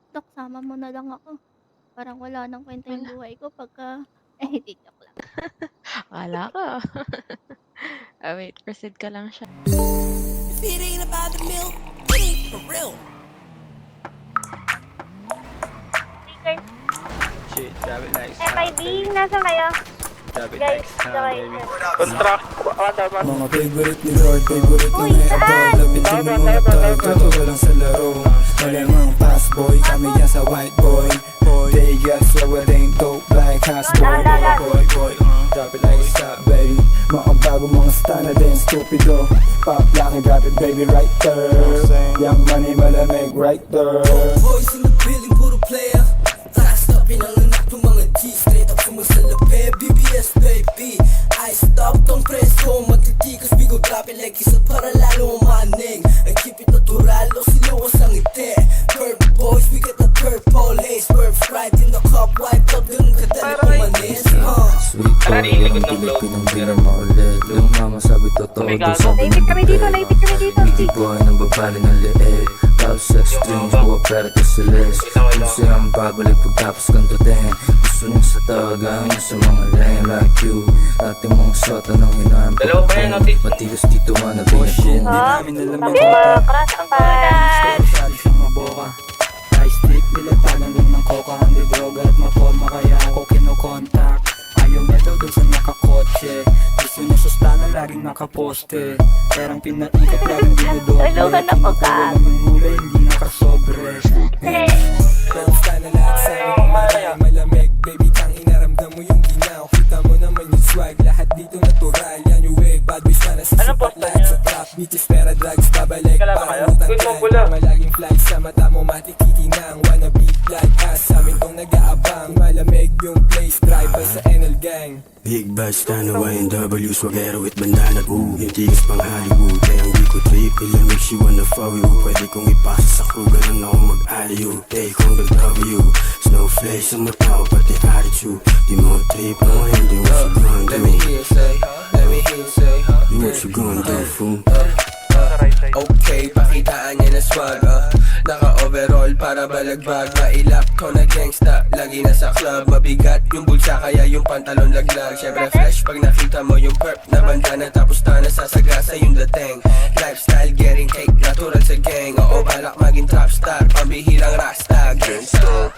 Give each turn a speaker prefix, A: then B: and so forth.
A: "Dok, sama mo na lang ako. Parang wala ng kwenta yung
B: Wala.
A: buhay ko pagka" di joke lang.
B: Akala ko wait, proceed ka lang siya.
C: If it ain't about the milk, it ain't for real.
A: Sticker.
D: Shit, grabe nice.
A: FIB, nasaan kayo?
D: Grabe
A: Guys,
D: nice.
A: okay.
D: Contract.
E: Mga favorite ni Lord, favorite
A: Uy,
E: ni
A: saan?
E: Edward. Lapitin mo muna tol, totoo lang sa laro. Malamang fast boy, kami yan sa white boy. They got so it ain't dope like house boy. Boy, drop it like it's hot, baby. Mga bago mga stana din, stupido. Pop laki, drop it baby right there. Young money malamig right there.
C: Boys in the building, puro player. Fast up, pinanganak ng mga G. Straight up sumasalape, BBS baby. I stop, don't press home, matitikas. We go drop it like isa para lalo umanig. I keep it natural, o siluwas ang ngiti. Purple boys, we got the purple haze. Purple right in the cup, wiped up, ganun kadali kumanis.
E: Sweet boy, ang Pilipinong di na maulit. Yung mama sabi totoo, doon sabi
A: Naipit kami dito, naipit kami dito.
E: Biggie boy, nababali ng leeg. Love, sex, dreams, buwa pera to celeste. Kung siya ang babalik pagtapos kantutin. Gusto niya sa tawagan niya sa mga lane like you. Ating mga sota ng hinaan pagkakong. Matigas dito man na binagong. Di namin alam ang kota.
A: Crush ang padan.
E: Masyado siyang maboka. Ice stick, nilatagan lang ng coca. Hindi droga at maporma kaya ako kinokontak. Ayaw niya daw doon sa nakakotse. Gusto niya sa stana laging nakaposte. Perang pinaikot laging dinudoble.
A: Tulungan na po ka.
E: Walang yung huli, hindi nakasobre. Pero stana lahat sa amin maraming malamig. Baby, tang inaramdam mo yung ginaw. Kita mo naman yung swag, lahat dito natural. Yan yung wig, bad boys na nasisipat lahat sa trap. Bitches, pera, drugs, babalik. Parang utang kan. Malaging fly sa mata mo, matikitinang. Wanna be like us, amin tong nag-aabang. Malamig yung place, driver sa NL Gang.
F: Big bash, tana, YNW, swagero with bandana, ooh. Yung tigas pang Hollywood, kaya hindi ko trip. Ilamig she wanna follow you. Pwede kong ipasa sa crew, ganun ako mag-aliw. Take on the W, snowflake sa mata ko, pati attitude. Di mo trip, mo hindi what you gonna do.
C: Let me hear you say, let me hear you say,
F: You what you gonna do, fool?
C: okay, pakitaan niya na swag, naka-overall para balagbag. Mailap ko na gangsta, lagi na sa club. Mabigat yung bulsa kaya yung pantalon laglag. Syempre fresh pag nakita mo yung perp na bandana. Tapos na nasasagasa yung dating. Lifestyle getting cake, natural sa gang. Oo, balak maging top star, pambihirang rasta. Gangsta